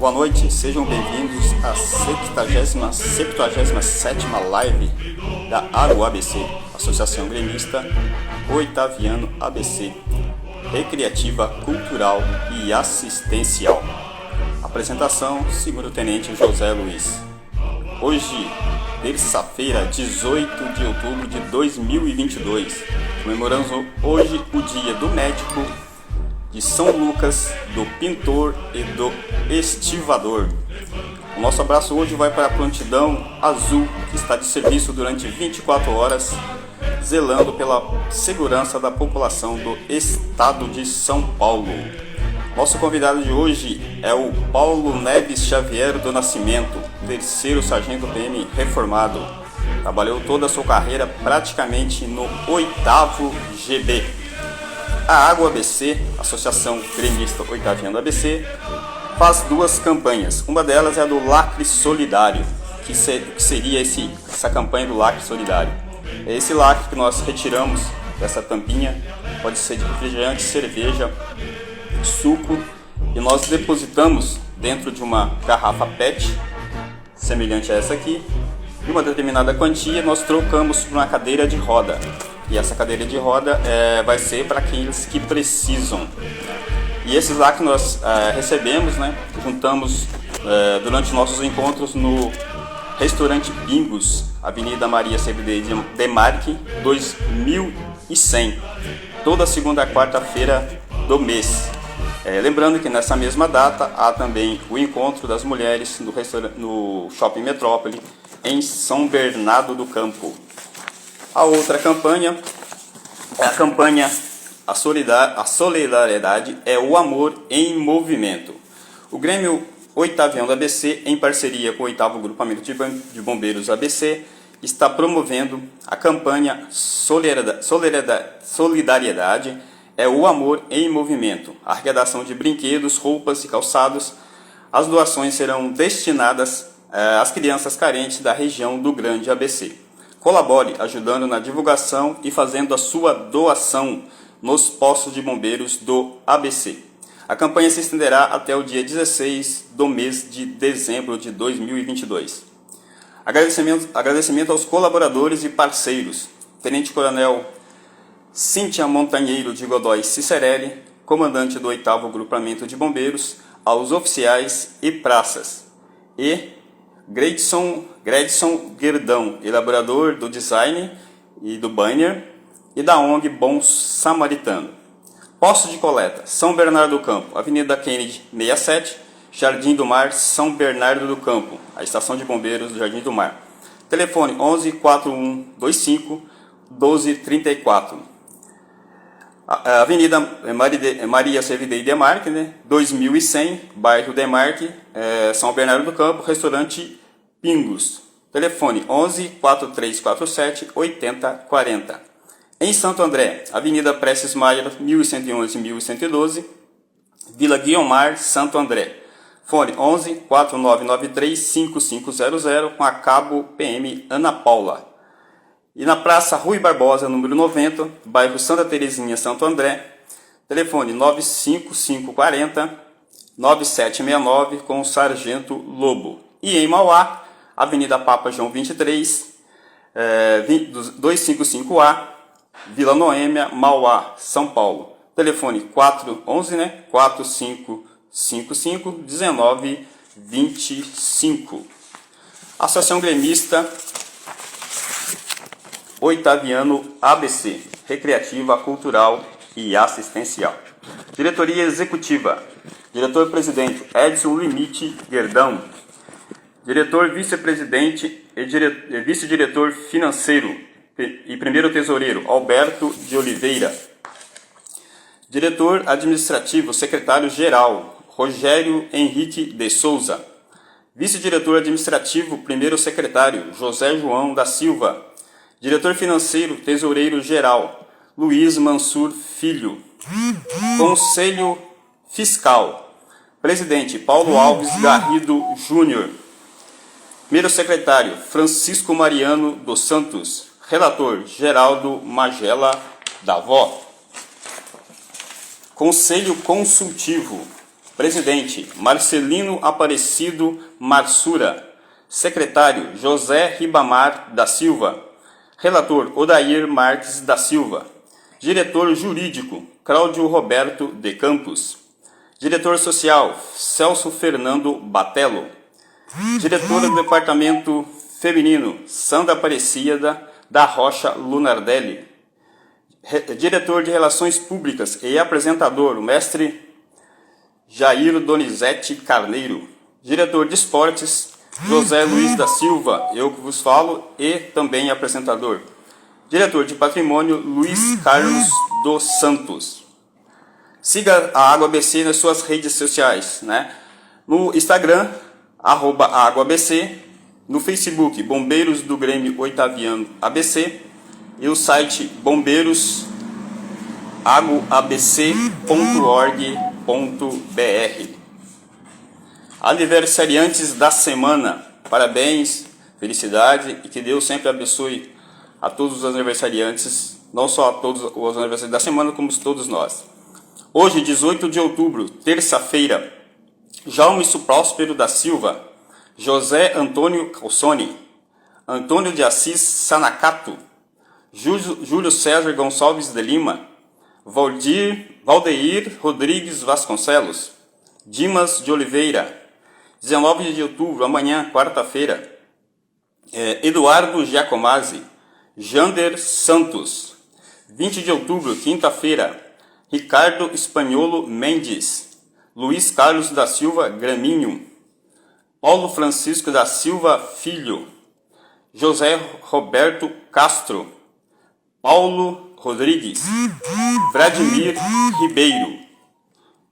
Boa noite, sejam bem-vindos à 77ª live da AGO ABC, Associação Gremista Oitaviano ABC, Recreativa, Cultural e Assistencial. Apresentação, segundo-tenente José Luiz. Hoje, terça-feira, 18 de outubro de 2022, comemoramos hoje o Dia do Médico, de São Lucas, do Pintor e do Estivador. O nosso abraço hoje vai para a Prontidão Azul, que está de serviço durante 24 horas, zelando pela segurança da população do estado de São Paulo. Nosso convidado de hoje é o Paulo Neves Xavier do Nascimento, terceiro sargento PM reformado. Trabalhou toda a sua carreira praticamente no 8º GB. A AGO ABC, Associação Gremista Oitaviano ABC, faz duas campanhas. Uma delas é a do Lacre Solidário, que seria essa campanha do Lacre Solidário. É esse lacre que nós retiramos dessa tampinha, pode ser de refrigerante, cerveja, suco, e nós depositamos dentro de uma garrafa PET, semelhante a essa aqui, e uma determinada quantia nós trocamos por uma cadeira de roda. E essa cadeira de roda vai ser para aqueles que precisam. E esses lá que nós recebemos, juntamos durante nossos encontros no restaurante Pingos, Avenida Maria Servidei Demarque, 2100, toda segunda e quarta-feira do mês. Lembrando que nessa mesma data há também o encontro das mulheres no Shopping Metrópole, em São Bernardo do Campo. A outra campanha é a campanha A Solidariedade é o Amor em Movimento. O Grêmio Oitaviano ABC, em parceria com o 8º Grupamento de Bombeiros ABC, está promovendo a campanha Solidariedade é o Amor em Movimento. A arrecadação de brinquedos, roupas e calçados. As doações serão destinadas às crianças carentes da região do Grande ABC. Colabore ajudando na divulgação e fazendo a sua doação nos postos de bombeiros do ABC. A campanha se estenderá até o dia 16 do mês de dezembro de 2022. Agradecimento aos colaboradores e parceiros. Tenente Coronel Cíntia Montanheiro de Godoy Cicerelli, comandante do 8º Grupamento de Bombeiros, aos oficiais e praças. E Gredson Guerdão, elaborador do design e do banner, e da ONG Bom Samaritano. Posto de coleta, São Bernardo do Campo, Avenida Kennedy 67, Jardim do Mar, São Bernardo do Campo, a estação de bombeiros do Jardim do Mar. Telefone 11 4125 1234. Avenida Maria Servidei Demarque, 2100, bairro Demarque, São Bernardo do Campo, restaurante Pingos. Telefone 11 4347 8040. Em Santo André, Avenida Prestes Maia, 1111 e 1112, Vila Guiomar, Santo André. Fone 11 4993 5500 com a cabo PM Ana Paula. E na Praça Rui Barbosa, número 90, bairro Santa Terezinha, Santo André, telefone 95540 9769 com o Sargento Lobo. E em Mauá, Avenida Papa João 23, 255A, Vila Noêmia, Mauá, São Paulo. Telefone 4555 1925. Associação Gremista Oitaviano ABC, Recreativa, Cultural e Assistencial. Diretoria Executiva. Diretor-presidente Edson Limite Guerdão. Diretor vice-presidente e vice-diretor financeiro e primeiro tesoureiro Alberto de Oliveira. Diretor administrativo, secretário-geral Rogério Henrique de Souza. Vice-diretor administrativo, primeiro secretário José João da Silva. Diretor financeiro, tesoureiro-geral Luiz Mansur Filho. Conselho Fiscal. Presidente Paulo Alves Garrido Júnior. Primeiro secretário Francisco Mariano dos Santos. Relator Geraldo Magela Davó. Conselho Consultivo. Presidente, Marcelino Aparecido Marsura. Secretário, José Ribamar da Silva. Relator, Odair Marques da Silva. Diretor Jurídico, Cláudio Roberto de Campos. Diretor Social, Celso Fernando Batello. Diretora do Departamento Feminino, Sandra Aparecida da Rocha Lunardelli. Diretor de Relações Públicas e apresentador, o mestre Jair Donizete Carneiro. Diretor de Esportes, José Luiz da Silva, eu que vos falo, e também apresentador. Diretor de Patrimônio, Luiz Carlos dos Santos. Siga a Água ABC nas suas redes sociais, né? No Instagram, @AguaABC, no Facebook, Bombeiros do Grêmio Oitaviano ABC, e o site bombeirosagoabc.org.br. Aniversariantes da semana, parabéns, felicidade e que Deus sempre abençoe a todos os aniversariantes, não só a todos os aniversariantes da semana, como todos nós. Hoje, 18 de outubro, terça-feira, Jaume Próspero da Silva, José Antônio Calçone, Antônio de Assis Sanacato, Júlio César Gonçalves de Lima, Valdeir Rodrigues Vasconcelos, Dimas de Oliveira. 19 de outubro, amanhã, quarta-feira, Eduardo Giacomazzi, Jander Santos. 20 de outubro, quinta-feira, Ricardo Espanholo Mendes, Luiz Carlos da Silva Graminho, Paulo Francisco da Silva Filho, José Roberto Castro, Paulo Rodrigues, Vladimir Ribeiro.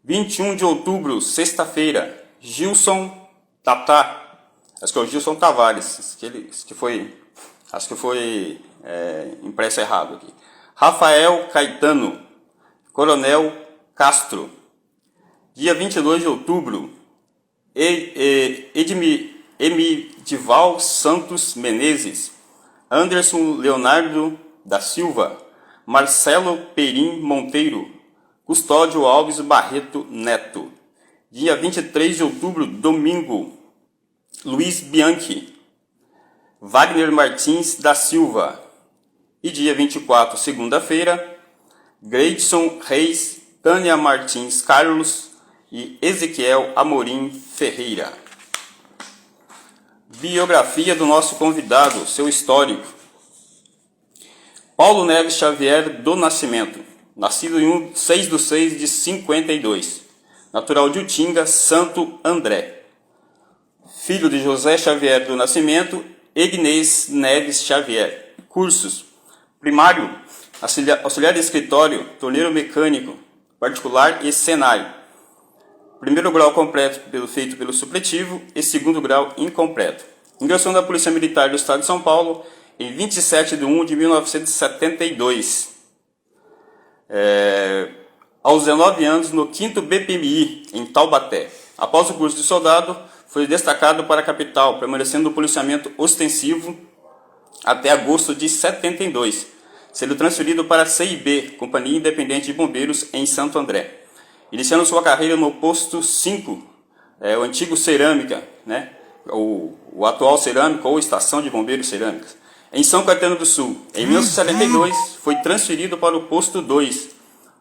21 de outubro, sexta-feira, Gilson Tatá, acho que é o Gilson Tavares, acho que foi impresso errado aqui. Rafael Caetano, Coronel Castro. Dia 22 de outubro, Edival Santos Menezes, Anderson Leonardo da Silva, Marcelo Perim Monteiro, Custódio Alves Barreto Neto. Dia 23 de outubro, domingo, Luiz Bianchi, Wagner Martins da Silva. E dia 24, segunda-feira, Gleidson Reis, Tânia Martins Carlos e Ezequiel Amorim Ferreira. Biografia do nosso convidado, seu histórico. Paulo Neves Xavier do Nascimento, nascido em 6/6 de 52. Natural de Utinga, Santo André. Filho de José Xavier do Nascimento e Ignez Neves Xavier. Cursos: primário, auxiliar de escritório, torneiro mecânico, particular e Senai. Primeiro grau completo feito pelo supletivo e segundo grau incompleto. Ingressou na Polícia Militar do Estado de São Paulo em 27 de 1 de 1972. Aos 19 anos, no 5º BPMI, em Taubaté. Após o curso de soldado, foi destacado para a capital, permanecendo no policiamento ostensivo até agosto de 72, sendo transferido para a CIB, Companhia Independente de Bombeiros, em Santo André. Iniciando sua carreira no posto 5, o antigo Cerâmica, né? o atual Cerâmica ou Estação de Bombeiros Cerâmicas, em São Caetano do Sul. Em 1972, foi transferido para o posto 2,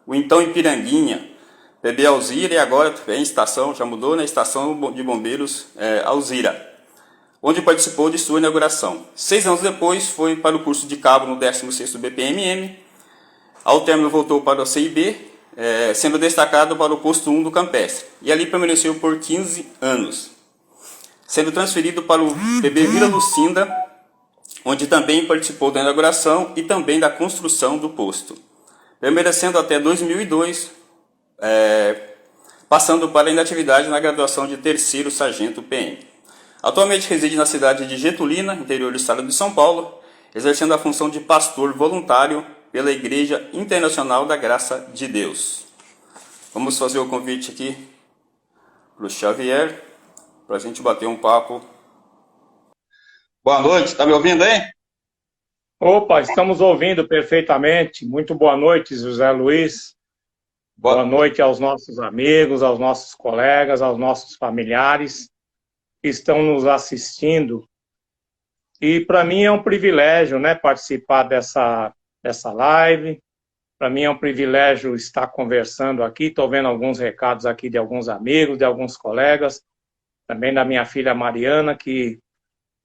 o então Ipiranguinha, PB Alzira, e agora em estação, já mudou, na Estação de Bombeiros Alzira, onde participou de sua inauguração. 6 anos depois, foi para o curso de cabo no 16º BPMM. Ao término, voltou para o CIB, sendo destacado para o posto 1 do Campestre, e ali permaneceu por 15 anos, sendo transferido para o PB Vila Lucinda, onde também participou da inauguração e também da construção do posto, permanecendo até 2002, passando para a inatividade na graduação de 3º Sargento PM. Atualmente reside na cidade de Getulina, interior do estado de São Paulo, exercendo a função de pastor voluntário pela Igreja Internacional da Graça de Deus. Vamos fazer o convite aqui para o Xavier, para a gente bater um papo. Boa noite, está me ouvindo aí? Opa, estamos ouvindo perfeitamente. Muito boa noite, José Luiz. Boa noite aos nossos amigos, aos nossos colegas, aos nossos familiares que estão nos assistindo. E para mim é um privilégio, né, participar dessa live. Para mim é um privilégio estar conversando aqui. Estou vendo alguns recados aqui de alguns amigos, de alguns colegas, também da minha filha Mariana, que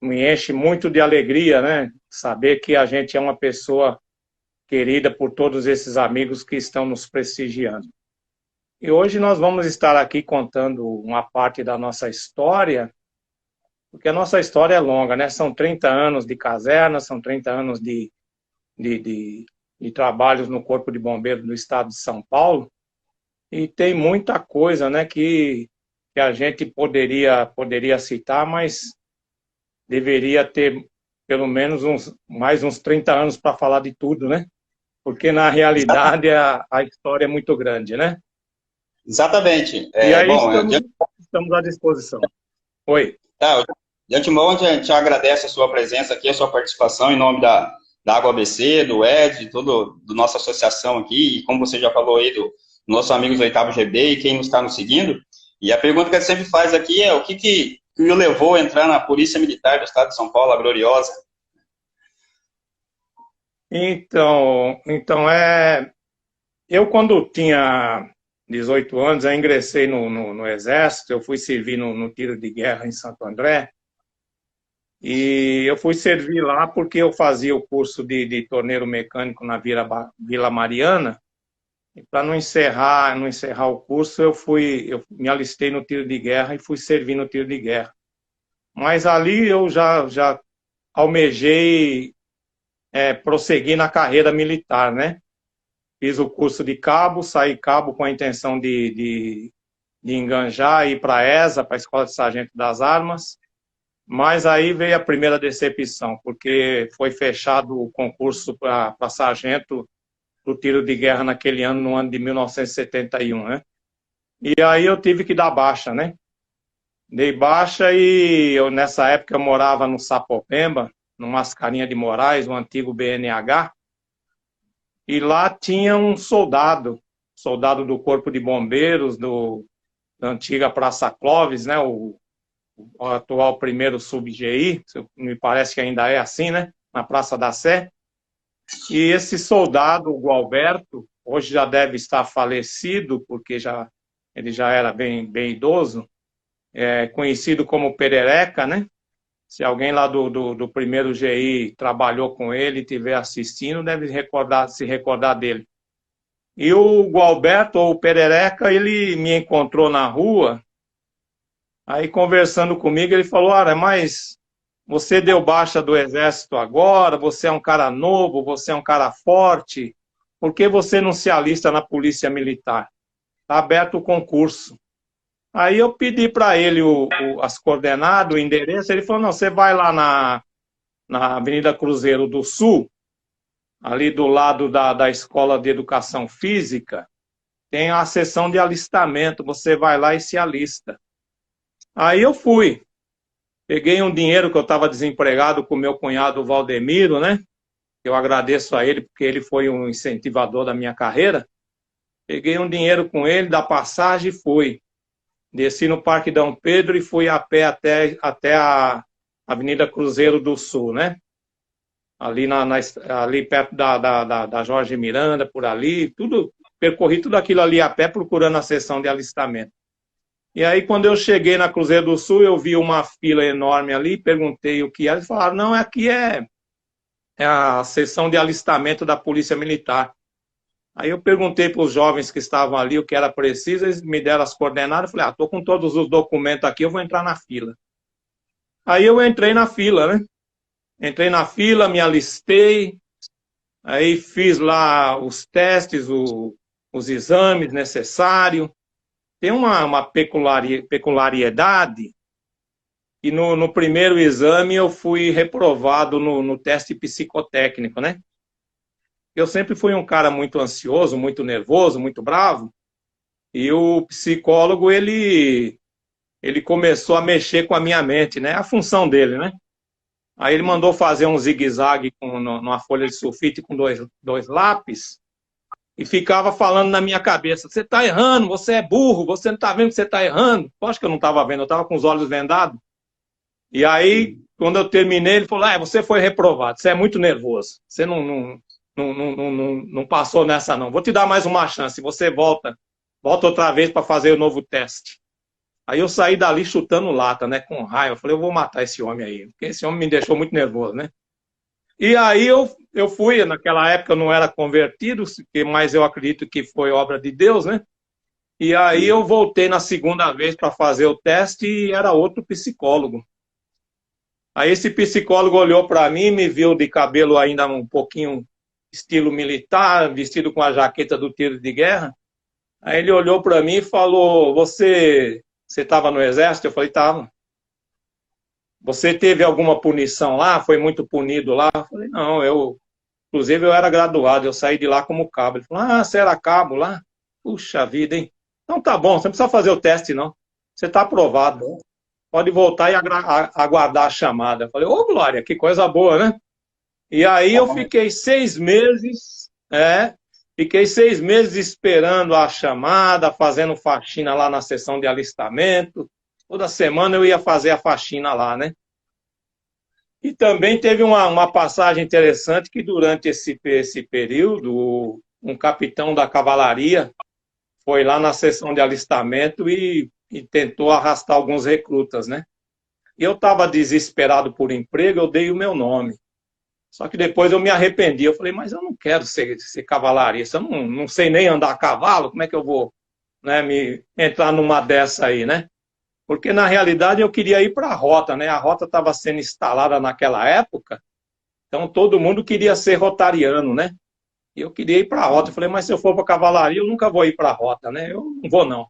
me enche muito de alegria, né, saber que a gente é uma pessoa querida por todos esses amigos que estão nos prestigiando. E hoje nós vamos estar aqui contando uma parte da nossa história, porque a nossa história é longa, né? São 30 anos de caserna, são 30 anos de, de, de trabalhos no Corpo de Bombeiros do Estado de São Paulo, e tem muita coisa, né, que a gente poderia citar, mas deveria ter pelo menos mais uns 30 anos para falar de tudo, né? Porque na realidade a história é muito grande, né? Exatamente. E aí estamos à disposição. Oi. Tá, de antemão, a gente agradece a sua presença aqui, a sua participação em nome da Água ABC, do ED, da nossa associação aqui, e como você já falou aí, do nossos amigos do 8º GB e quem nos está nos seguindo. E a pergunta que a gente sempre faz aqui é o que o levou a entrar na Polícia Militar do Estado de São Paulo, a Gloriosa? Então eu quando tinha 18 anos, eu ingressei no Exército, eu fui servir no tiro de guerra em Santo André, e eu fui servir lá porque eu fazia o curso de torneiro mecânico na Vila Mariana, e para não encerrar o curso, eu me alistei no tiro de guerra e fui servir no tiro de guerra. Mas ali eu já almejei prosseguir na carreira militar, né? Fiz o curso de cabo, saí cabo com a intenção de enganjar e ir para a ESA, para a Escola de Sargento das Armas, mas aí veio a primeira decepção, porque foi fechado o concurso para sargento do tiro de guerra naquele ano, no ano de 1971, né? E aí eu tive que dar baixa, né? Dei baixa e nessa época eu morava no Sapopemba, no Mascarinha de Moraes, o antigo BNH, e lá tinha um soldado do Corpo de Bombeiros, da antiga Praça Clóvis, né? O atual primeiro sub-GI, me parece que ainda é assim, né? Na Praça da Sé. E esse soldado, o Gualberto, hoje já deve estar falecido, porque ele já era bem se conhecido como Perereca, né? Se alguém lá do primeiro GI trabalhou com ele e estiver assistindo, deve se recordar dele. E o Gualberto, ou o Perereca, ele me encontrou na rua, aí conversando comigo, ele falou, mas você deu baixa do Exército agora, você é um cara novo, você é um cara forte, por que você não se alista na Polícia Militar? Está aberto o concurso. Aí eu pedi para ele as coordenadas, o endereço, ele falou, não, você vai lá na Avenida Cruzeiro do Sul, ali do lado da Escola de Educação Física, tem a seção de alistamento, você vai lá e se alista. Aí eu fui, peguei um dinheiro que eu estava desempregado com meu cunhado Valdemiro, né? Eu agradeço a ele porque ele foi um incentivador da minha carreira. Peguei um dinheiro com ele, da passagem e fui. Desci no Parque Dom Pedro e fui a pé até a Avenida Cruzeiro do Sul, né? Ali perto da Jorge Miranda, por ali, percorri tudo aquilo ali a pé procurando a seção de alistamento. E aí, quando eu cheguei na Cruzeiro do Sul, eu vi uma fila enorme ali, perguntei o que era, eles falaram, não, aqui é a seção de alistamento da Polícia Militar. Aí eu perguntei para os jovens que estavam ali o que era preciso, eles me deram as coordenadas, eu falei, estou com todos os documentos aqui, eu vou entrar na fila. Aí eu entrei na fila, né? Entrei na fila, me alistei, aí fiz lá os testes, os exames necessários. Tem uma peculiaridade, e no primeiro exame eu fui reprovado no teste psicotécnico, né? Eu sempre fui um cara muito ansioso, muito nervoso, muito bravo, e o psicólogo, ele começou a mexer com a minha mente, né? A função dele, né? Aí ele mandou fazer um zigue-zague numa folha de sulfite com dois lápis, e ficava falando na minha cabeça, você está errando, você é burro, você não está vendo que você está errando. Acho que eu não estava vendo, eu estava com os olhos vendados. E aí, quando eu terminei, ele falou, você foi reprovado, você é muito nervoso, você não passou nessa não, vou te dar mais uma chance, você volta outra vez para fazer o novo teste. Aí eu saí dali chutando lata, né, com raiva, eu falei, eu vou matar esse homem aí, porque esse homem me deixou muito nervoso, né. E aí eu fui, naquela época eu não era convertido, mas eu acredito que foi obra de Deus, né? E aí eu voltei na segunda vez para fazer o teste e era outro psicólogo. Aí esse psicólogo olhou para mim, me viu de cabelo ainda um pouquinho estilo militar, vestido com a jaqueta do tiro de guerra. Aí ele olhou para mim e falou, você estava no exército? Eu falei, estava. Você teve alguma punição lá? Foi muito punido lá? Eu falei, não, inclusive eu era graduado, eu saí de lá como cabo. Ele falou, você era cabo lá? Puxa vida, hein? Então tá bom, você não precisa fazer o teste, não. Você está aprovado. Pode voltar e aguardar a chamada. Eu falei, Glória, que coisa boa, né? E aí eu fiquei 6 meses, fiquei 6 meses esperando a chamada, fazendo faxina lá na sessão de alistamento. Toda semana eu ia fazer a faxina lá, né? E também teve uma passagem interessante que durante esse período, um capitão da cavalaria foi lá na sessão de alistamento e tentou arrastar alguns recrutas, né? E eu estava desesperado por emprego, eu dei o meu nome. Só que depois eu me arrependi, eu falei, mas eu não quero ser cavalarista, eu não sei nem andar a cavalo, como é que eu vou, né, entrar numa dessa aí, né? Porque, na realidade, eu queria ir para a rota, né? A rota estava sendo instalada naquela época, então todo mundo queria ser rotariano, né? E eu queria ir para a rota. Eu falei, mas se eu for para a cavalaria, eu nunca vou ir para a rota, né? Eu não vou, não.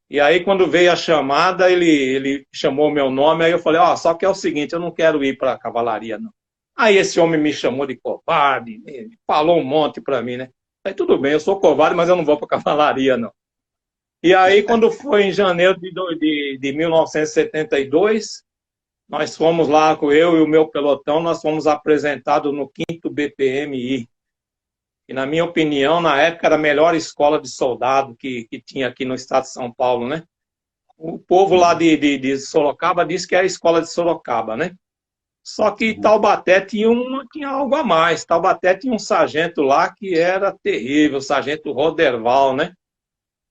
E aí, quando veio a chamada, ele chamou o meu nome, aí eu falei, só que é o seguinte, eu não quero ir para a cavalaria, não. Aí esse homem me chamou de covarde, falou um monte para mim, né? Aí tudo bem, eu sou covarde, mas eu não vou para a cavalaria, não. E aí, quando foi em janeiro de 1972, nós fomos lá, eu e o meu pelotão, nós fomos apresentados no 5º BPMI. E, na minha opinião, na época, era a melhor escola de soldado que tinha aqui no estado de São Paulo, né? O povo lá de Sorocaba disse que era a escola de Sorocaba, né? Só que Taubaté tinha algo a mais. Taubaté tinha um sargento lá que era terrível, o sargento Roderval, né?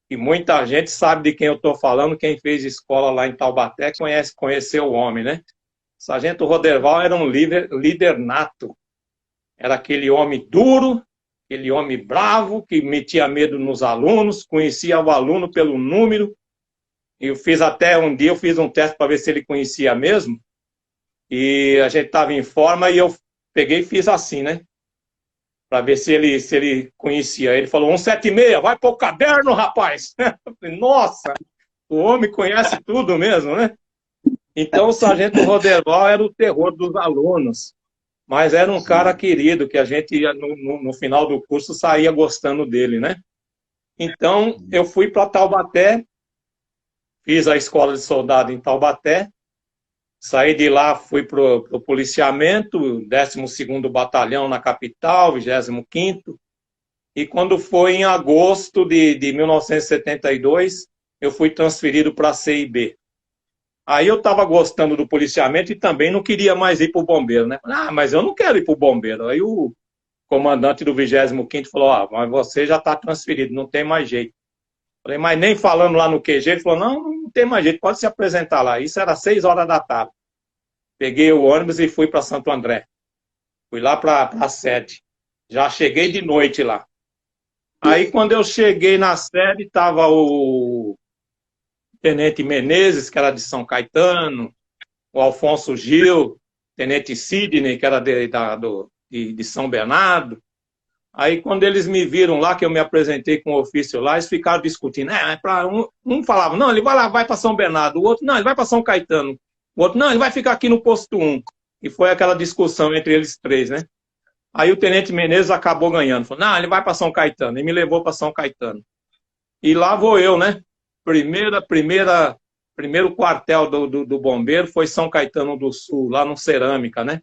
E muita gente sabe de quem eu estou falando, quem fez escola lá em Taubaté conheceu o homem, né? O sargento Roderval era um líder nato. Era aquele homem duro, aquele homem bravo, que metia medo nos alunos, conhecia o aluno pelo número. Eu fiz até um dia, eu fiz um teste para ver se ele conhecia mesmo. E a gente estava em forma e eu peguei e fiz assim, né? Para ver se ele conhecia. Ele falou, 176, vai pro caderno, rapaz. Eu falei, nossa, o homem conhece tudo mesmo, né? Então o sargento Roderval era o terror dos alunos. Mas era um cara querido, que a gente, no final do curso, saía gostando dele, né? Então, eu fui para Taubaté, fiz a escola de soldado em Taubaté, saí de lá, fui para o policiamento, 12º Batalhão na capital, 25º, e quando foi em agosto de 1972, eu fui transferido para a CIB. Aí eu estava gostando do policiamento e também não queria mais ir para o bombeiro, né? Mas eu não quero ir para o bombeiro. Aí o comandante do 25º falou, mas você já está transferido, não tem mais jeito. Falei, mas nem falando lá no QG, ele falou, não tem mais jeito, pode se apresentar lá. Isso era 6 horas da tarde. Peguei o ônibus e fui para Santo André. Fui lá para a sede. Já cheguei de noite lá. Aí quando eu cheguei na sede, estava o Tenente Menezes, que era de São Caetano, o Alfonso Gil, Tenente Sidney, que era de São Bernardo. Aí, quando eles me viram lá, que eu me apresentei com o ofício lá, eles ficaram discutindo. Um falava, não, ele vai para São Bernardo. O outro, não, ele vai para São Caetano. O outro, não, ele vai ficar aqui no posto 1. E foi aquela discussão entre eles três, né? Aí o Tenente Menezes acabou ganhando. Falou, não, ele vai para São Caetano. E me levou para São Caetano. E lá vou eu, né? Primeiro quartel do bombeiro foi São Caetano do Sul, lá no Cerâmica, né?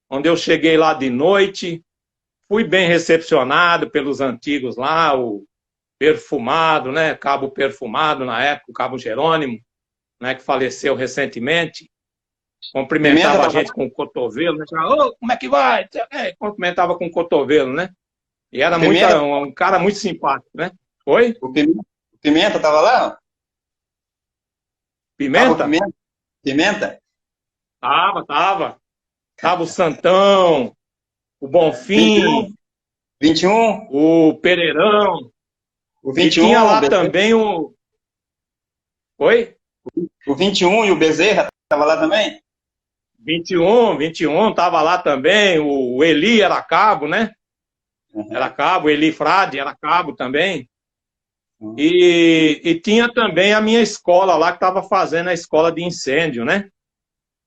Onde eu cheguei lá de noite, fui bem recepcionado pelos antigos lá, o Perfumado, né? Cabo Perfumado na época, o Cabo Jerônimo, né? Que faleceu recentemente. Pimenta Cumprimentava a tava gente lá? com o cotovelo, né? Falava, ô, como é que vai? Cumprimentava com o cotovelo, né? E era O Pimenta, um cara muito simpático, né? Oi? o Pimenta tava lá? Tava o Pimenta? Pimenta? Pimenta? Tava. Tava o Santão, o 21? Bonfim, 21? o Pereirão. O E 21, tinha o lá Bezerra, também o. Oi? o 21 e o Bezerra tava lá também? 21 tava lá também. O Eli era cabo, né? Era Uhum. cabo, o Eli Frade era cabo também. Uhum. E tinha também a minha escola lá, que estava fazendo a escola de incêndio, né?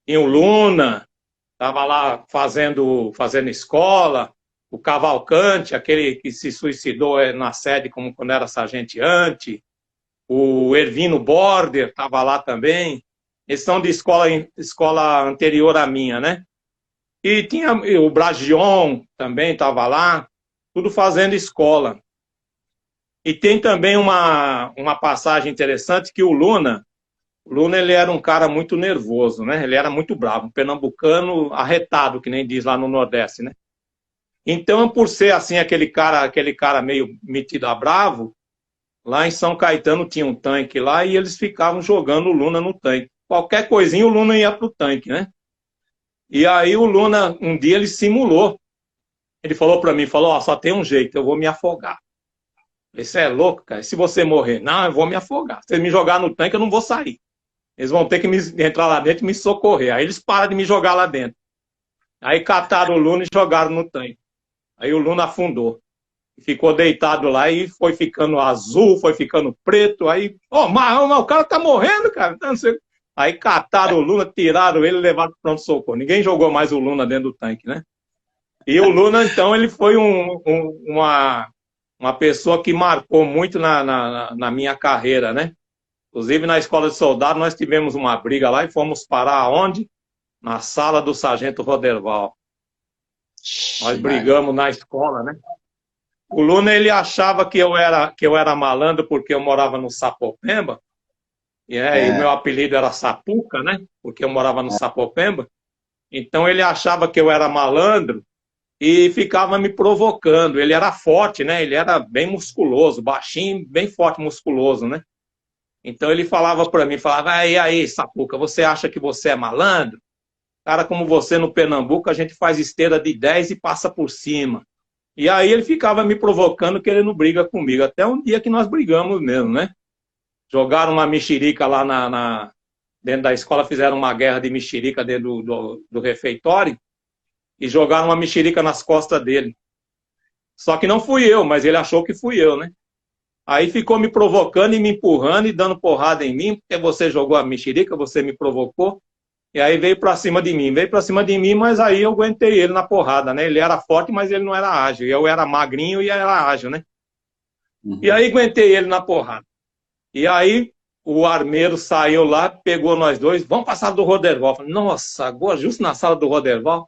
Tinha o Luna, estava lá fazendo escola. O Cavalcante, aquele que se suicidou na sede como quando era sargenteante. O Ervino Border estava lá também. Eles são de escola anterior à minha, né? E tinha o Bragion também estava lá, tudo fazendo escola. E tem também uma passagem interessante que o Luna ele era um cara muito nervoso, né? Ele era muito bravo, um pernambucano arretado, que nem diz lá no Nordeste, né? Então, por ser assim aquele cara meio metido a bravo, lá em São Caetano tinha um tanque lá e eles ficavam jogando o Luna no tanque. Qualquer coisinha o Luna ia pro tanque, né? E aí o Luna, um dia ele simulou. Ele falou para mim, falou, ó, só tem um jeito, eu vou me afogar. Isso é louco, cara. Se você morrer, não, eu vou me afogar. Se me jogar no tanque, eu não vou sair. Eles vão ter que entrar lá dentro e me socorrer. Aí eles param de me jogar lá dentro. Aí cataram o Luna e jogaram no tanque. Aí o Luna afundou. Ficou deitado lá e foi ficando azul, foi ficando preto. Aí, mas o cara tá morrendo, cara. Aí cataram o Luna, tiraram ele e levaram para pronto-socorro. Ninguém jogou mais o Luna dentro do tanque, né? E o Luna, então, ele foi uma pessoa que marcou muito na minha carreira, né? Inclusive, na escola de soldado, nós tivemos uma briga lá e fomos parar onde? Na sala do sargento Roderval. Nós Ixi, Maria. brigamos na escola, né? O Luna, ele achava que eu era malandro porque eu morava no Sapopemba, e o É, meu apelido era Sapuca, né? Porque eu morava no Sapopemba. Então, ele achava que eu era malandro e ficava me provocando. Ele era forte, né? Ele era bem musculoso, baixinho, bem forte, musculoso, né? Então ele falava para mim, falava, e aí, Sapuca, você acha que você é malandro? Cara, como você no Pernambuco, a gente faz esteira de 10 e passa por cima. E aí ele ficava me provocando, querendo briga comigo. Até um dia que nós brigamos mesmo, né? Jogaram uma mexerica lá dentro da escola, fizeram uma guerra de mexerica dentro do refeitório e jogaram uma mexerica nas costas dele. Só que não fui eu, mas ele achou que fui eu, né? Aí ficou me provocando e me empurrando e dando porrada em mim, porque você jogou a mexerica, você me provocou. E aí veio pra cima de mim. Veio pra cima de mim, mas aí eu aguentei ele na porrada, né? Ele era forte, mas ele não era ágil. Eu era magrinho e era ágil, né? E uhum. aí aguentei ele na porrada. E aí o armeiro saiu lá, pegou nós dois, vamos para a sala do Roderval. Falei, nossa, agora justo na sala do Roderval.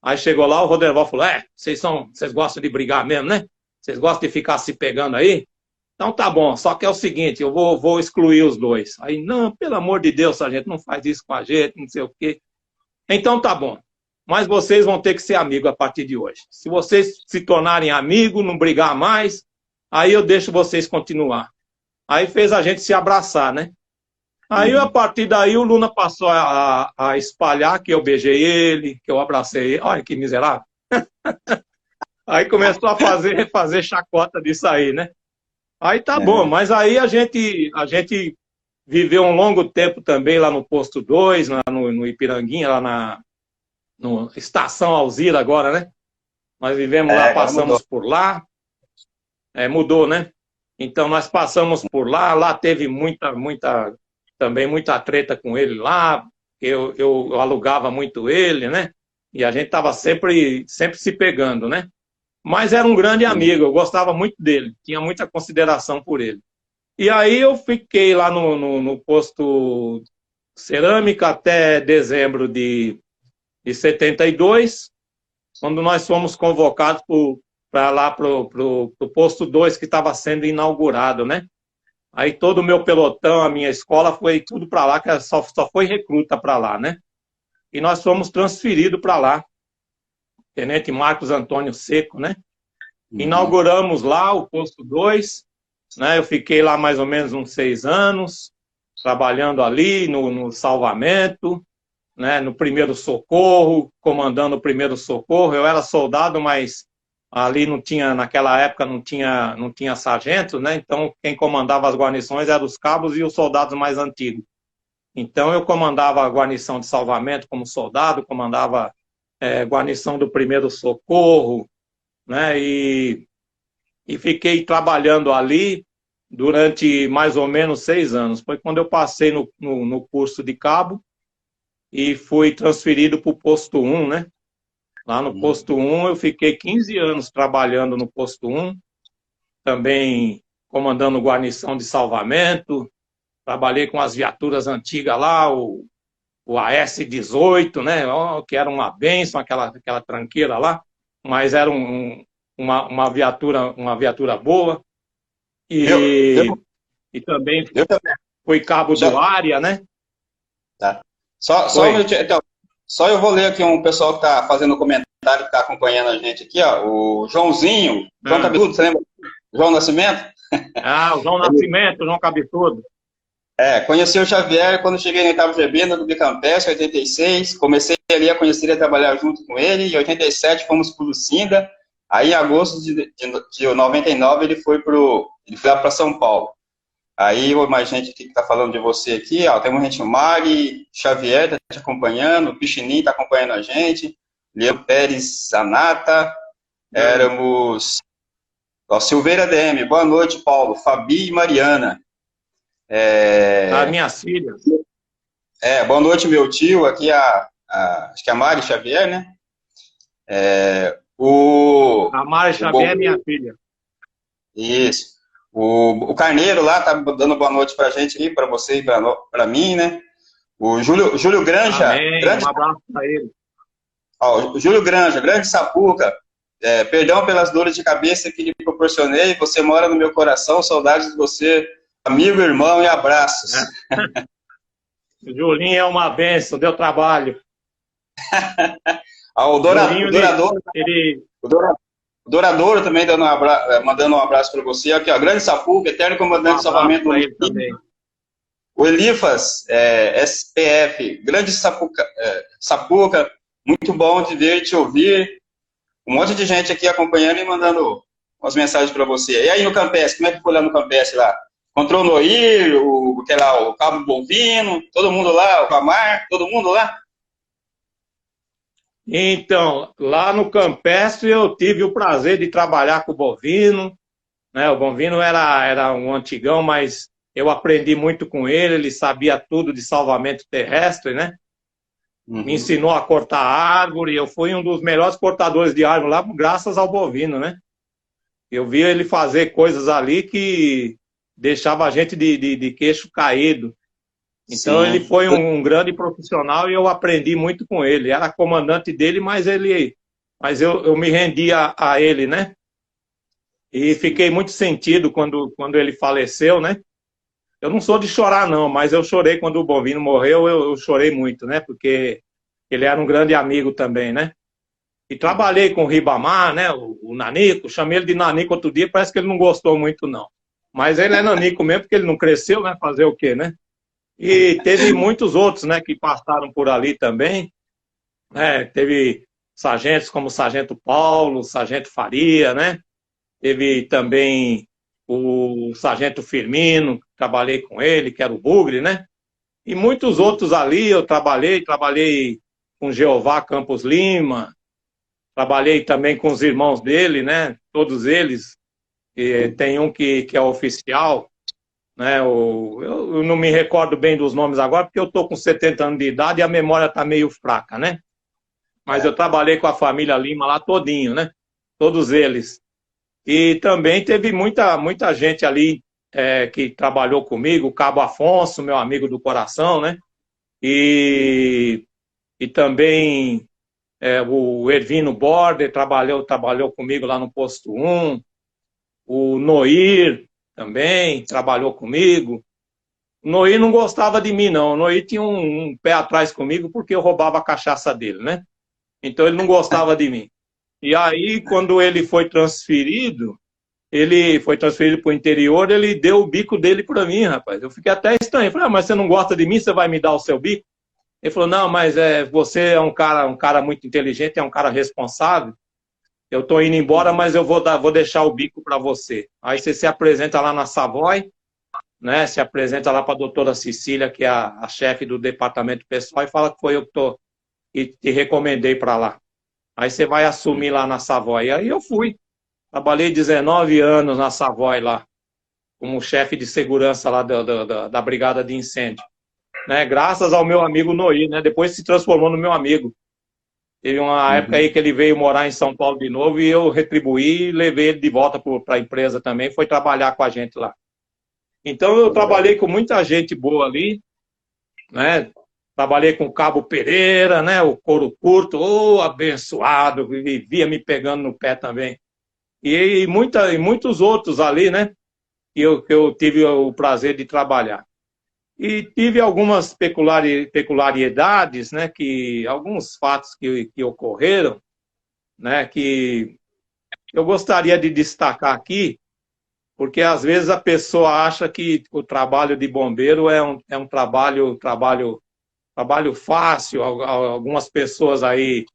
Aí chegou lá, o Roderval falou, vocês gostam de brigar mesmo, né? Vocês gostam de ficar se pegando aí? Então tá bom, só que é o seguinte, eu vou excluir os dois. Aí, não, pelo amor de Deus, sargento, não faz isso com a gente, não sei o quê. Então tá bom, mas vocês vão ter que ser amigos a partir de hoje. Se vocês se tornarem amigos, não brigar mais, aí eu deixo vocês continuar. Aí fez a gente se abraçar, né? Aí, a Uhum. partir daí, o Luna passou a espalhar que eu beijei ele, que eu abracei ele. Olha que miserável. Aí começou a fazer chacota disso aí, né? Aí tá bom, É, mas aí a gente viveu um longo tempo também lá no Posto 2, lá no Ipiranguinha, lá no Estação Alzira agora, né? Nós vivemos lá, agora mudou. passamos por lá, mudou, né? Então nós passamos por lá, lá teve também muita treta com ele lá, eu alugava muito ele, né? E a gente tava sempre se pegando, né? Mas era um grande amigo, eu gostava muito dele, tinha muita consideração por ele. E aí eu fiquei lá no posto Cerâmica até dezembro de 72. quando nós fomos convocados para lá para o posto 2 que estava sendo inaugurado, né? Aí todo o meu pelotão, a minha escola, foi tudo para lá, que só foi recruta para lá, né? E nós fomos transferidos para lá. Tenente Marcos Antônio Seco, né? Inauguramos lá o posto 2, né? Eu fiquei lá mais ou menos uns 6 anos, trabalhando ali no salvamento, né? No primeiro socorro, comandando o primeiro socorro. Eu era soldado, mas ali não tinha, naquela época não tinha sargento, né? Então quem comandava as guarnições eram os cabos e os soldados mais antigos. Então eu comandava a guarnição de salvamento como soldado, comandava guarnição do primeiro socorro, né? E fiquei trabalhando ali durante mais ou menos 6 anos. Foi quando eu passei no curso de cabo e fui transferido para o posto 1, né? Lá no posto 1 eu fiquei 15 anos trabalhando no posto 1, também comandando guarnição de salvamento, trabalhei com as viaturas antigas lá, o AS-18, né? Que era uma bênção, aquela tranqueira lá, mas era uma viatura boa. E também fui cabo do área, né? Tá. Só um minutinho, então, só eu vou ler aqui um pessoal que está fazendo comentário, que está acompanhando a gente aqui, ó. O Joãozinho, João Cabeçudo, você lembra? João Nascimento? O João Nascimento, João Cabeçudo. Conheci o Xavier quando cheguei no 8º GB do Bicampestre, em 86. Comecei ali a conhecer e a trabalhar junto com ele. Em 87 fomos para o Lucinda. Aí em agosto de 99 ele foi lá para São Paulo. Aí mais gente que está falando de você aqui, ó, temos gente, o Mari, Xavier está te acompanhando, o Pichinim está acompanhando a gente, Leandro Pérez, Zanata, éramos... Ó, Silveira DM, boa noite, Paulo, Fabi e Mariana. Minhas filhas. Boa noite, meu tio, aqui acho que é a Mari Xavier, né? A Mari Xavier é minha filha. Isso. O Carneiro lá tá dando boa noite pra gente aqui, pra você e pra mim, né? O Júlio Granja. Amém. Um abraço pra ele. Ó, o Júlio Granja, grande Sapuca. Perdão pelas dores de cabeça que lhe proporcionei. Você mora no meu coração. Saudades de você, amigo, irmão e abraços. O Julinho é uma benção, deu trabalho. O Douradouro também mandando um abraço para você. Aqui, ó, grande Sapuca, eterno comandante de salvamento. Ele também. O Elifas, SPF, grande Sapuca, muito bom de ver e te ouvir. Um monte de gente aqui acompanhando e mandando umas mensagens para você. E aí no Campestre, como é que foi lá no Campestre lá? Encontrou o Noir, o Cabo Bovino, todo mundo lá, o Camar, todo mundo lá? Então, lá no Campestre eu tive o prazer de trabalhar com o Bovino, né? O Bovino era um antigão, mas eu aprendi muito com ele sabia tudo de salvamento terrestre, né? Me ensinou a cortar árvore, eu fui um dos melhores cortadores de árvore lá, graças ao Bovino, né? Eu vi ele fazer coisas ali que deixava a gente de queixo caído. Então ele foi um grande profissional e eu aprendi muito com ele. Era comandante dele, mas eu me rendia a ele, né? E fiquei muito sentido quando ele faleceu, né? Eu não sou de chorar não, mas eu chorei quando o Bovino morreu, eu chorei muito, né? Porque ele era um grande amigo também, né? E trabalhei com o Ribamar, né? O Nanico, chamei ele de Nanico outro dia, parece que ele não gostou muito não. Mas ele é Nanico mesmo, porque ele não cresceu, né? Fazer o quê, né? E teve muitos outros, né, que passaram por ali também. Teve sargentos como o Sargento Paulo, o Sargento Faria, né? Teve também o Sargento Firmino, trabalhei com ele, que era o Bugre, né? E muitos outros ali eu trabalhei com Jeová Campos Lima, trabalhei também com os irmãos dele, né? Todos eles. E tem um que é oficial, né? Eu não me recordo bem dos nomes agora, porque eu estou com 70 anos de idade e a memória está meio fraca, né? Mas eu trabalhei com a família Lima lá todinho, né? Todos eles. E também teve muita gente ali que trabalhou comigo, o Cabo Afonso, meu amigo do coração, né? E também o Ervino Border trabalhou comigo lá no Posto 1, o Noir também trabalhou comigo. O Noir não gostava de mim, não. O Noir tinha um pé atrás comigo porque eu roubava a cachaça dele, né? Então ele não gostava de mim. E aí, quando ele foi transferido para o interior, ele deu o bico dele para mim, rapaz. Eu fiquei até estranho. Eu falei, mas você não gosta de mim, você vai me dar o seu bico? Ele falou, não, mas você é um cara muito inteligente, é um cara responsável. Eu estou indo embora, mas eu vou deixar o bico para você. Aí você se apresenta lá na Savoy, né? Se apresenta lá para a doutora Cecília, que é a chefe do departamento pessoal, e fala que foi eu que te recomendei para lá. Aí você vai assumir lá na Savoy. Aí eu fui. Trabalhei 19 anos na Savoy lá, como chefe de segurança lá da brigada de incêndio. Né? Graças ao meu amigo Noir, né? Depois se transformou no meu amigo. Teve uma época aí que ele veio morar em São Paulo de novo e eu retribuí e levei ele de volta para a empresa também, foi trabalhar com a gente lá. Então eu trabalhei com muita gente boa ali, né? Trabalhei com o Cabo Pereira, né? O Couro Curto, abençoado, vivia me pegando no pé também. E muitos outros ali, né? Que eu tive o prazer de trabalhar. E tive algumas peculiaridades, né? Alguns fatos que ocorreram, né? Que eu gostaria de destacar aqui, porque às vezes a pessoa acha que o trabalho de bombeiro é um trabalho fácil. Algumas pessoas aí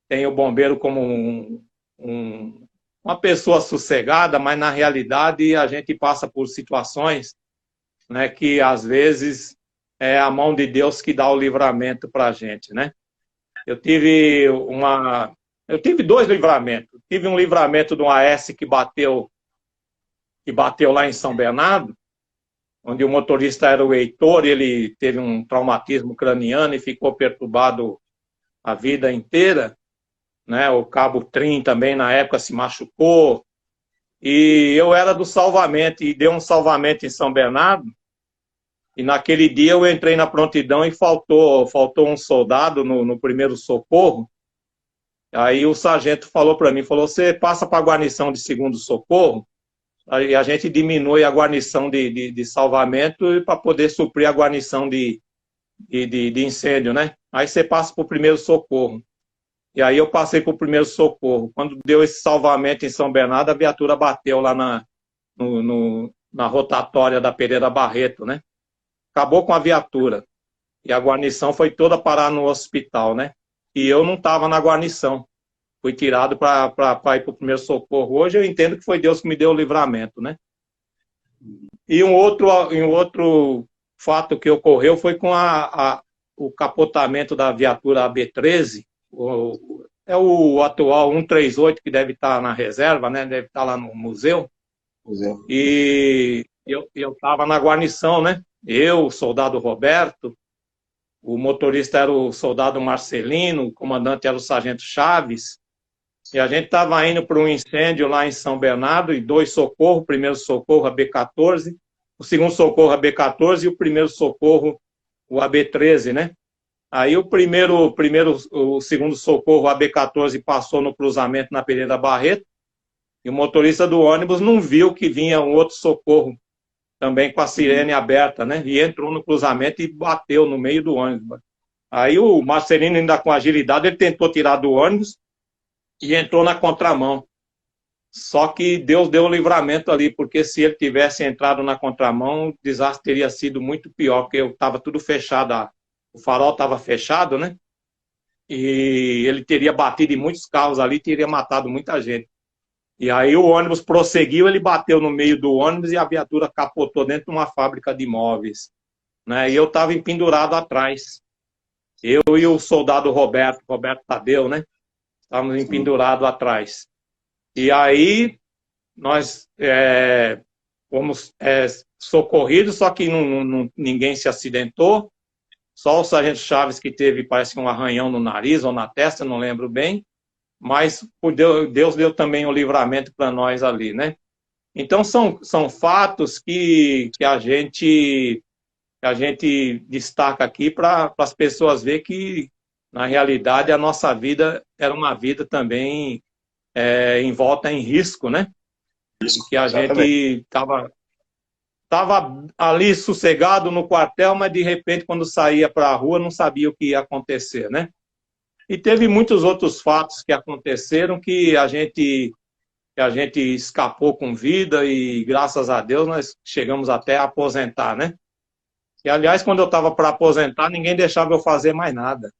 têm o bombeiro como uma pessoa sossegada, mas na realidade a gente passa por situações, né, que às vezes é a mão de Deus que dá o livramento para a gente, né? Eu tive dois livramentos. Tive um livramento de um AS que bateu lá em São Bernardo, onde o motorista era o Heitor, ele teve um traumatismo craniano e ficou perturbado a vida inteira, né? O Cabo Trim também na época se machucou, e eu era do salvamento, e deu um salvamento em São Bernardo, e naquele dia eu entrei na prontidão e faltou um soldado no primeiro socorro. Aí o sargento falou para mim, você passa para a guarnição de segundo socorro, aí a gente diminui a guarnição de salvamento para poder suprir a guarnição de incêndio, né? Aí você passa para o primeiro socorro. E aí eu passei para o primeiro socorro. Quando deu esse salvamento em São Bernardo, a viatura bateu lá na rotatória da Pereira Barreto, né? Acabou com a viatura. E a guarnição foi toda parar no hospital, né? E eu não estava na guarnição. Fui tirado para ir para o primeiro socorro. Hoje eu entendo que foi Deus que me deu o livramento, né? E um outro fato que ocorreu foi com o capotamento da viatura AB13, é o atual 138 que deve estar na reserva, né? Deve estar lá no museu. E eu estava na guarnição, né? Eu, o soldado Roberto, o motorista era o soldado Marcelino, o comandante era o sargento Chaves, e a gente estava indo para um incêndio lá em São Bernardo, e dois socorros, o primeiro socorro, a B14, o segundo socorro, a B14, e o primeiro socorro, o AB13, né? Aí o segundo socorro, a B14, passou no cruzamento na Pereira Barreto, e o motorista do ônibus não viu que vinha um outro socorro, também com a sirene aberta, né? E entrou no cruzamento e bateu no meio do ônibus. Aí o Marcelino, ainda com agilidade, ele tentou tirar do ônibus e entrou na contramão. Só que Deus deu o livramento ali, porque se ele tivesse entrado na contramão, o desastre teria sido muito pior, porque estava tudo fechado, o farol estava fechado, né? E ele teria batido em muitos carros ali, teria matado muita gente. E aí o ônibus prosseguiu, ele bateu no meio do ônibus e a viatura capotou dentro de uma fábrica de móveis, né? E eu estava empendurado atrás. Eu e o soldado Roberto Tadeu, né? Estávamos empendurados atrás. E aí nós fomos socorridos, só que ninguém se acidentou. Só o sargento Chaves que teve, parece que um arranhão no nariz ou na testa, não lembro bem. Mas Deus deu também o livramento para nós ali, né? Então são fatos que a gente destaca aqui para as pessoas verem que na realidade, a nossa vida era uma vida também envolta em risco, né? Isso, Que a gente estava ali sossegado no quartel, mas de repente, quando saía para a rua, não sabia o que ia acontecer, né? E teve muitos outros fatos que aconteceram que a gente escapou com vida e, graças a Deus, nós chegamos até a aposentar, né? E, aliás, quando eu estava para aposentar, ninguém deixava eu fazer mais nada.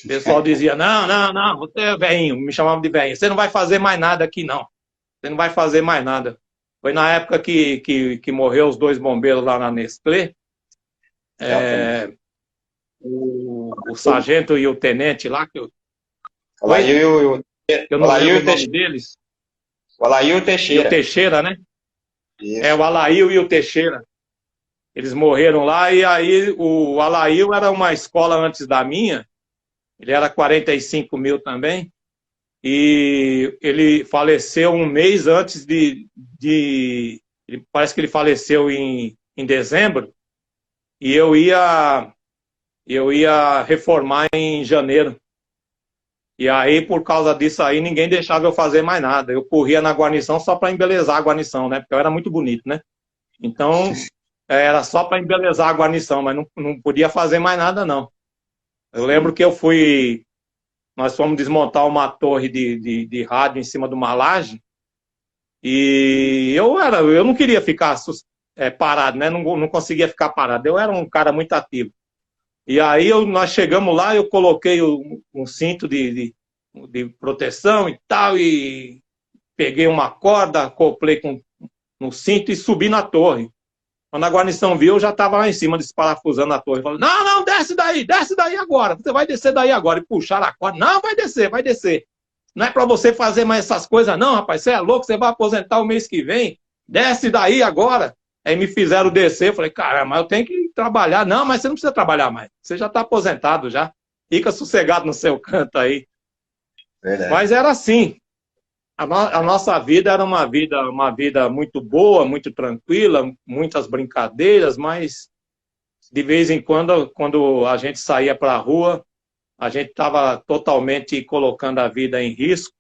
O pessoal dizia, não, você é velhinho, me chamavam de velhinho, você não vai fazer mais nada aqui, não. Você não vai fazer mais nada. Foi na época que morreu os 2 bombeiros lá na Nestlé, o sargento e o tenente lá, que eu não lembro o nome deles. O Alail E o Teixeira, né? Isso. O Alail e o Teixeira. Eles morreram lá, e aí o Alail era uma escola antes da minha, ele era 45 mil também, e ele faleceu um mês antes parece que ele faleceu em dezembro, e eu ia reformar em janeiro. E aí, por causa disso aí, ninguém deixava eu fazer mais nada. Eu corria na guarnição só para embelezar a guarnição, né? Porque eu era muito bonito, né? Então, era só para embelezar a guarnição, mas não podia fazer mais nada, não. Eu lembro que nós fomos desmontar uma torre de rádio em cima de uma laje, e eu não queria ficar parado, né? Não conseguia ficar parado. Eu era um cara muito ativo. E aí nós chegamos lá, eu coloquei um cinto de proteção e tal, e peguei uma corda, acoplei no cinto e subi na torre. Quando a guarnição viu, eu já estava lá em cima, desparafusando a torre. Falando, não, desce daí agora, você vai descer daí agora. E puxaram a corda, não, vai descer. Não é para você fazer mais essas coisas não, rapaz, você é louco, você vai aposentar o mês que vem, desce daí agora. Aí me fizeram descer, eu falei, caramba, eu tenho que trabalhar. Não, mas você não precisa trabalhar mais, você já está aposentado já, fica sossegado no seu canto aí. Verdade. Mas era assim, a nossa vida era uma vida muito boa, muito tranquila, muitas brincadeiras, mas de vez em quando a gente saía para a rua, a gente estava totalmente colocando a vida em risco.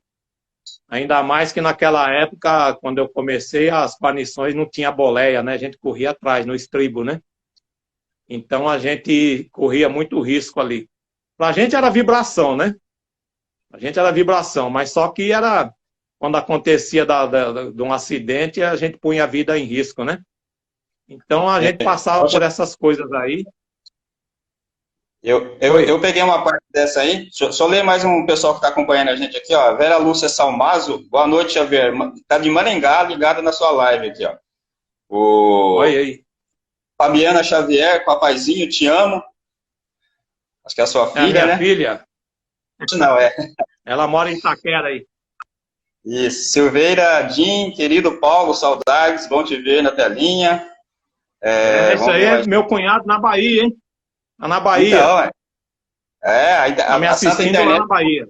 Ainda mais que naquela época, quando eu comecei, as guarnições não tinha boleia, né? A gente corria atrás, no estribo, né? Então a gente corria muito risco ali. Pra gente era vibração, né? A gente era vibração, mas só que era quando acontecia de um acidente, a gente punha a vida em risco, né? Então a gente passava por essas coisas aí. Eu peguei uma parte dessa aí. Só ler mais um pessoal que está acompanhando a gente aqui, ó. Vera Lúcia Salmazo. Boa noite, Xavier. Tá de Maringá, ligada na sua live aqui, ó. Oi aí. Fabiana Xavier, papaizinho, te amo. Acho que é a sua filha, minha né? Filha. Não, é. Ela mora em Itaquera aí. Isso. Silveira, Jim, querido Paulo, saudades. Bom te ver na telinha. Isso aí é meu cunhado na Bahia, hein? Na Bahia. Então, tá me assistindo lá na Bahia.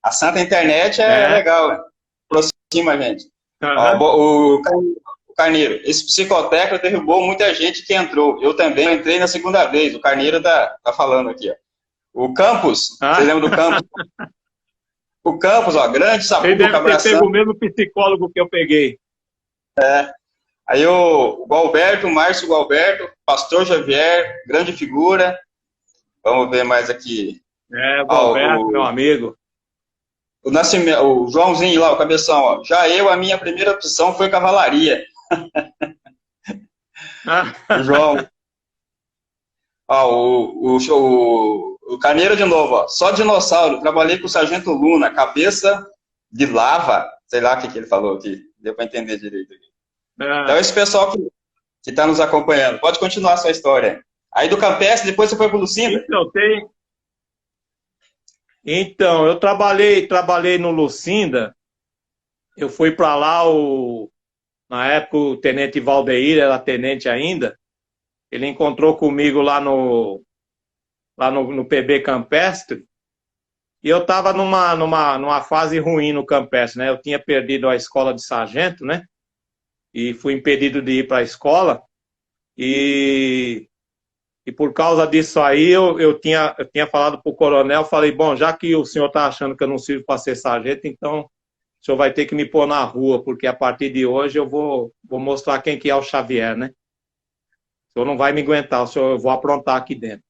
A Santa Internet é legal. Aproxima a gente. Uhum. Ó, o Carneiro, esse psicoteca derrubou muita gente que entrou. Eu também entrei na segunda vez. O Carneiro tá falando aqui, ó. O Campos, você lembra do Campos? O Campos, ó, grande sapuca, ele deve ter pego o mesmo psicólogo que eu peguei. Aí o Gualberto, Márcio Gualberto, Pastor Xavier, grande figura. Vamos ver mais aqui. O Gualberto, meu amigo. O Joãozinho lá, o cabeção, ó. Já a minha primeira opção foi cavalaria. O João. Ó, o Carneiro de novo, ó. Só dinossauro. Trabalhei com o Sargento Luna, cabeça de lava. Sei lá o que ele falou aqui. Deu para entender direito aqui. Então, esse pessoal que está nos acompanhando, pode continuar a sua história. Aí do Campestre, depois você foi para o Lucinda? Então, eu trabalhei no Lucinda. Eu fui para lá, na época o tenente Valdeir era tenente ainda. Ele encontrou comigo lá no PB Campestre. E eu estava numa fase ruim no Campestre, né? Eu tinha perdido a escola de sargento, né? E fui impedido de ir para a escola, e E por causa disso aí, eu tinha falado para o coronel, falei, bom, já que o senhor está achando que eu não sirvo para ser sargento, então o senhor vai ter que me pôr na rua, porque a partir de hoje eu vou mostrar quem que é o Xavier, né? O senhor não vai me aguentar, eu vou aprontar aqui dentro.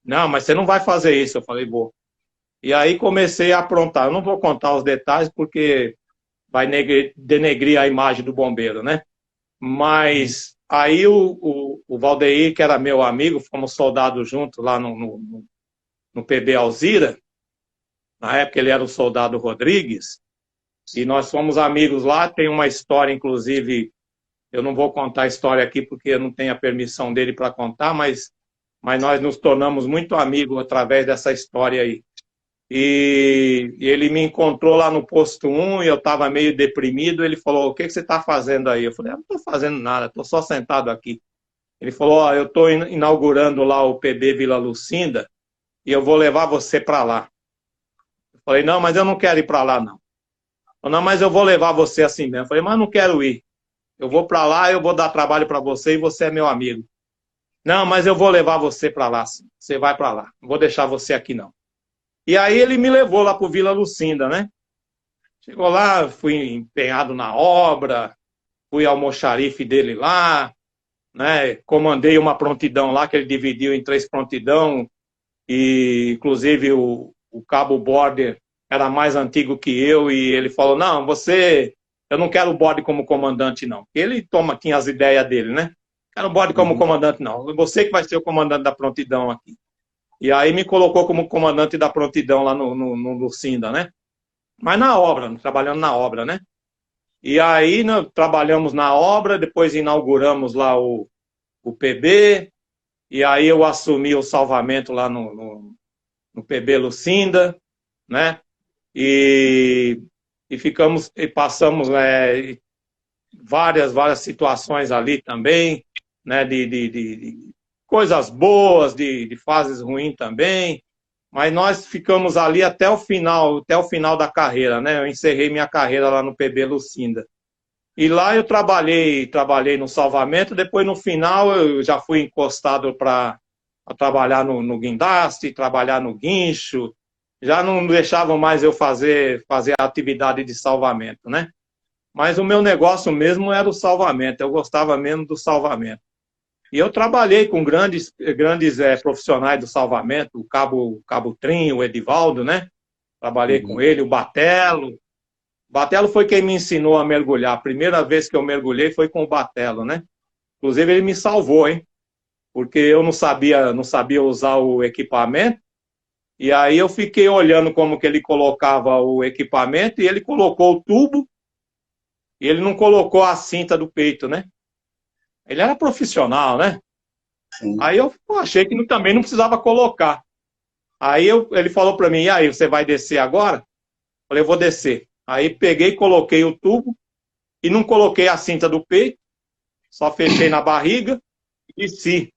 Não, mas você não vai fazer isso. Eu falei, vou. E aí comecei a aprontar. Eu não vou contar os detalhes, porque vai denegrir a imagem do bombeiro, né? Mas aí o Valdeir, que era meu amigo, fomos soldados juntos lá no PB Alzira. Na época ele era o soldado Rodrigues. E nós fomos amigos lá. Tem uma história, inclusive, eu não vou contar a história aqui porque eu não tenho a permissão dele para contar, mas nós nos tornamos muito amigos através dessa história aí. E ele me encontrou lá no posto 1 e eu estava meio deprimido. Ele falou, o que você está fazendo aí? Eu falei, eu não estou fazendo nada, estou só sentado aqui. Ele falou, eu estou inaugurando lá o PB Vila Lucinda e eu vou levar você para lá. Eu falei, não, mas eu não quero ir para lá, não. Falei, não, mas eu vou levar você assim mesmo. Eu falei, mas eu não quero ir. Eu vou para lá, eu vou dar trabalho para você e você é meu amigo. Não, mas eu vou levar você para lá, sim. Você vai para lá. Não vou deixar você aqui, não. E aí ele me levou lá para o Vila Lucinda, né? Chegou lá, fui empenhado na obra, fui ao almoxarife dele lá, né? Comandei uma prontidão lá, que ele dividiu em 3 prontidão, e inclusive o cabo Border era mais antigo que eu, e ele falou, não, eu não quero o Border como comandante, não. Ele tinha as ideias dele, né? Quero o Border como comandante, não. Você que vai ser o comandante da prontidão aqui. E aí me colocou como comandante da prontidão lá no Lucinda, né? Mas na obra, trabalhando na obra, né? E aí nós trabalhamos na obra, depois inauguramos lá o PB, e aí eu assumi o salvamento lá no PB Lucinda, né? E passamos várias situações ali também, né? De coisas boas, de fases ruins também, mas nós ficamos ali até o final da carreira, né? Eu encerrei minha carreira lá no PB Lucinda. E lá eu trabalhei no salvamento, depois no final eu já fui encostado para trabalhar no guindaste, trabalhar no guincho, já não deixavam mais eu fazer a atividade de salvamento, né? Mas o meu negócio mesmo era o salvamento, eu gostava mesmo do salvamento. E eu trabalhei com grandes profissionais do salvamento, o Cabo Trinho, o Edivaldo, né? Trabalhei com ele, o Batelo. O Batelo foi quem me ensinou a mergulhar. A primeira vez que eu mergulhei foi com o Batelo, né? Inclusive ele me salvou, hein? Porque eu não sabia usar o equipamento. E aí eu fiquei olhando como que ele colocava o equipamento e ele colocou o tubo e ele não colocou a cinta do peito, né? Ele era profissional, né? Sim. Aí eu achei que também não precisava colocar. Aí ele falou para mim, e aí, você vai descer agora? Eu falei, eu vou descer. Aí peguei, coloquei o tubo e não coloquei a cinta do peito, só fechei na barriga e desci.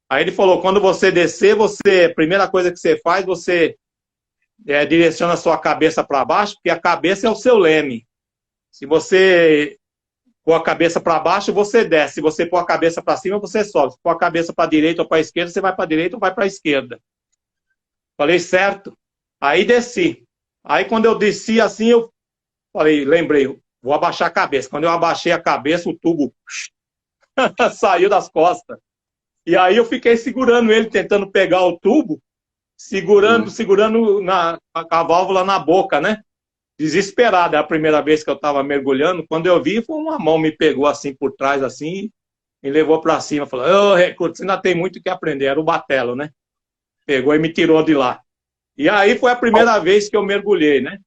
Aí ele falou, quando você descer, a primeira coisa que você faz, você direciona a sua cabeça para baixo, porque a cabeça é o seu leme. Se você pôr a cabeça para baixo, você desce. Se você pôr a cabeça para cima, você sobe. Se pôr a cabeça para a direita ou para a esquerda, você vai para a direita ou vai para a esquerda. Falei, certo. Aí desci. Aí quando eu desci assim, eu falei, lembrei, vou abaixar a cabeça. Quando eu abaixei a cabeça, o tubo saiu das costas. E aí eu fiquei segurando ele, tentando pegar o tubo, segurando a válvula na boca, né? Desesperado, é a primeira vez que eu estava mergulhando. Quando eu vi, foi uma mão me pegou assim por trás, assim, me levou para cima. Falou, ô, Recruta, você ainda tem muito que aprender. Era o Batelo, né? Pegou e me tirou de lá. E aí foi a primeira vez que eu mergulhei, né?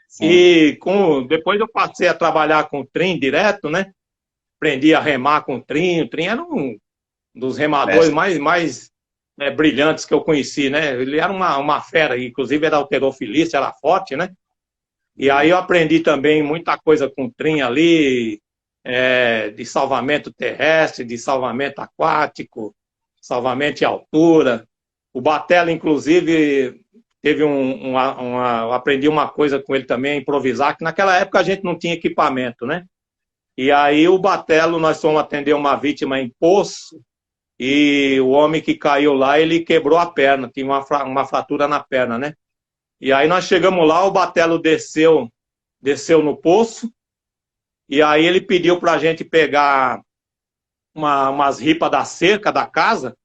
Sim. E depois eu passei a trabalhar com trim direto, né? Aprendi a remar com trim. O trim era um dos remadores mais brilhantes que eu conheci, né? Ele era uma fera, inclusive era halterofilista, era forte, né? E aí eu aprendi também muita coisa com trim ali, de salvamento terrestre, de salvamento aquático, salvamento em altura. O Batelo, inclusive, teve eu aprendi uma coisa com ele também, improvisar, que naquela época a gente não tinha equipamento, né? E aí o Batelo, nós fomos atender uma vítima em Poço, e o homem que caiu lá, ele quebrou a perna, tinha uma fratura na perna, né? E aí nós chegamos lá, o Batello desceu no poço, e aí ele pediu pra gente pegar umas ripas da cerca da casa,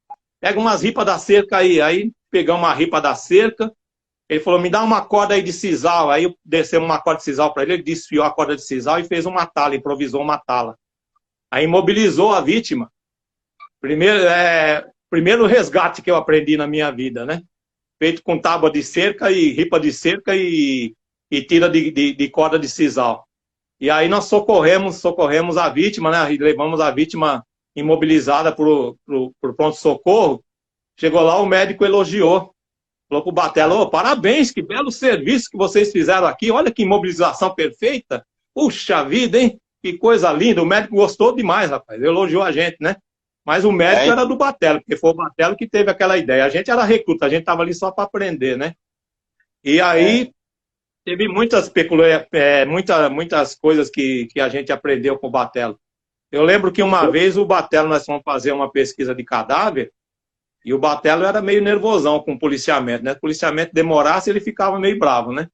pega umas ripas da cerca aí pegamos uma ripa da cerca, ele falou, me dá uma corda aí de sisal, aí descemos uma corda de sisal para ele, ele desfiou a corda de sisal e fez uma tala, improvisou uma tala. Aí imobilizou a vítima. Primeiro resgate que eu aprendi na minha vida, né? Feito com tábua de cerca e ripa de cerca e tira de corda de sisal. E aí nós socorremos a vítima, né? Levamos a vítima imobilizada pro pronto-socorro. Chegou lá, o médico elogiou. Falou pro Batello, oh, parabéns, que belo serviço que vocês fizeram aqui. Olha que imobilização perfeita. Puxa vida, hein? Que coisa linda. O médico gostou demais, rapaz. Elogiou a gente, né? Mas o médico era do Batello, porque foi o Batello que teve aquela ideia. A gente era recruta, a gente estava ali só para aprender, né? E aí teve muitas coisas que a gente aprendeu com o Batello. Eu lembro que uma vez o Batello, nós fomos fazer uma pesquisa de cadáver, e o Batello era meio nervosão com o policiamento, né? Se o policiamento demorasse, ele ficava meio bravo, né?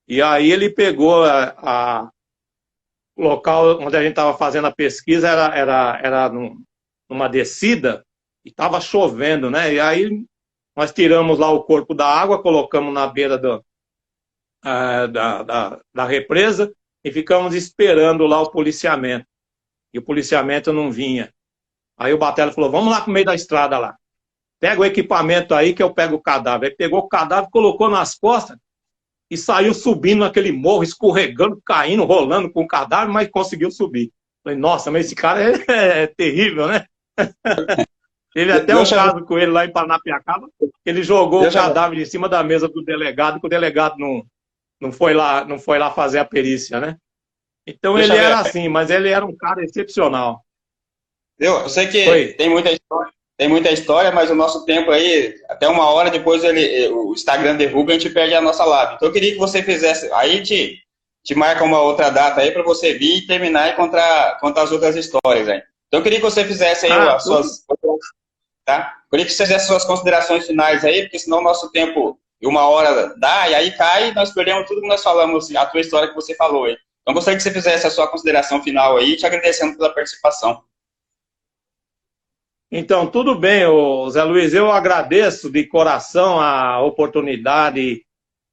E aí ele pegou o local onde a gente estava fazendo a pesquisa, era numa descida, e estava chovendo, né? E aí nós tiramos lá o corpo da água, colocamos na beira da represa e ficamos esperando lá o policiamento. E o policiamento não vinha. Aí o Batello falou, vamos lá pro meio da estrada lá. Pega o equipamento aí que eu pego o cadáver. Aí pegou o cadáver, colocou nas costas e saiu subindo naquele morro, escorregando, caindo, rolando com o cadáver, mas conseguiu subir. Falei, nossa, mas esse cara é terrível, né? Teve até um caso com ele lá em Paranapiacaba, ele jogou o cadáver em cima da mesa do delegado, que o delegado não foi lá fazer a perícia, né? Então ele era assim, mas ele era um cara excepcional. Eu sei que tem muita história, mas o nosso tempo aí, até 1 hora depois o Instagram derruba e a gente perde a nossa live. Então eu queria que você fizesse, aí te marca uma outra data aí para você vir e terminar e contar as outras histórias aí. Então eu queria que você fizesse aí as suas... Tá? Eu queria que você fizesse suas considerações finais aí, porque senão o nosso tempo em 1 hora dá, e aí cai e nós perdemos tudo que nós falamos, a tua história que você falou aí. Então gostaria que você fizesse a sua consideração final aí, te agradecendo pela participação. Então, tudo bem, Zé Luiz, eu agradeço de coração a oportunidade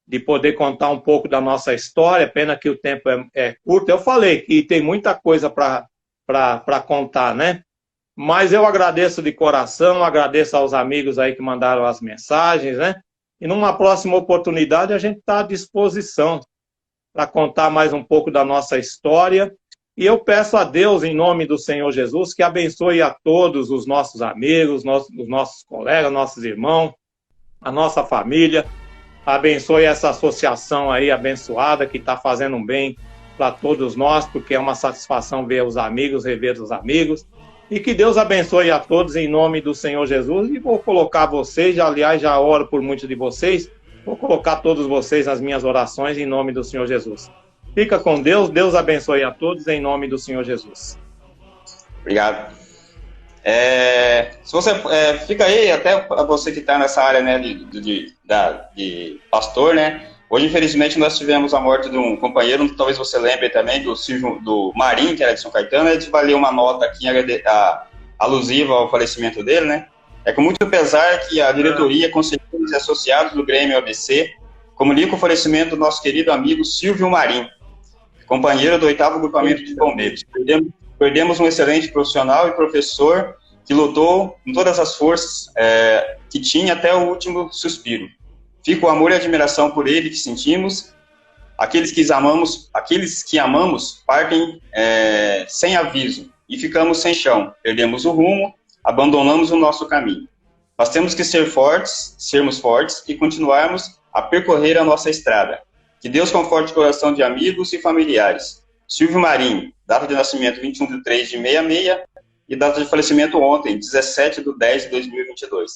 de poder contar um pouco da nossa história, pena que o tempo é curto. Eu falei que tem muita coisa para contar, né? Mas eu agradeço de coração, agradeço aos amigos aí que mandaram as mensagens, né? E numa próxima oportunidade a gente está à disposição para contar mais um pouco da nossa história. E eu peço a Deus, em nome do Senhor Jesus, que abençoe a todos os nossos amigos, os nossos colegas, nossos irmãos, a nossa família. Abençoe essa associação aí abençoada que está fazendo um bem para todos nós, porque é uma satisfação ver os amigos, rever os amigos. E que Deus abençoe a todos em nome do Senhor Jesus. E vou colocar vocês, aliás, já oro por muitos de vocês, vou colocar todos vocês nas minhas orações em nome do Senhor Jesus. Fica com Deus, Deus abençoe a todos em nome do Senhor Jesus. Obrigado. Se você fica aí, até você que está nessa área, né, de pastor, né? Hoje, infelizmente, nós tivemos a morte de um companheiro, talvez você lembre também, do Marim, que era de São Caetano. A gente vai ler uma nota aqui alusiva ao falecimento dele, né? É com muito pesar que a diretoria, conselheiros e associados do Grêmio ABC comunica o falecimento do nosso querido amigo Silvio Marim, companheiro do 8º Grupamento de Bombeiros. Perdemos um excelente profissional e professor que lutou com todas as forças que tinha até o último suspiro. Fica o amor e admiração por ele que sentimos. Aqueles que amamos partem sem aviso e ficamos sem chão. Perdemos o rumo, abandonamos o nosso caminho. Nós temos que sermos fortes e continuarmos a percorrer a nossa estrada. Que Deus conforte o coração de amigos e familiares. Silvio Marim, data de nascimento 21/3/66 e data de falecimento ontem, 17/10/2022.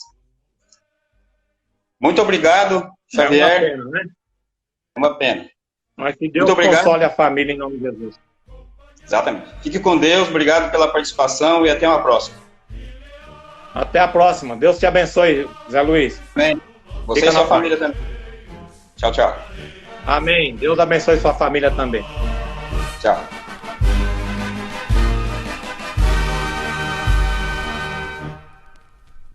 Muito obrigado, Xavier. É uma pena, né? É uma pena. Mas que Deus console a família em nome de Jesus. Exatamente. Fique com Deus, obrigado pela participação e até uma próxima. Até a próxima. Deus te abençoe, Zé Luiz. Amém. Você Fica e sua na família também. Tchau, tchau. Amém. Deus abençoe sua família também. Tchau.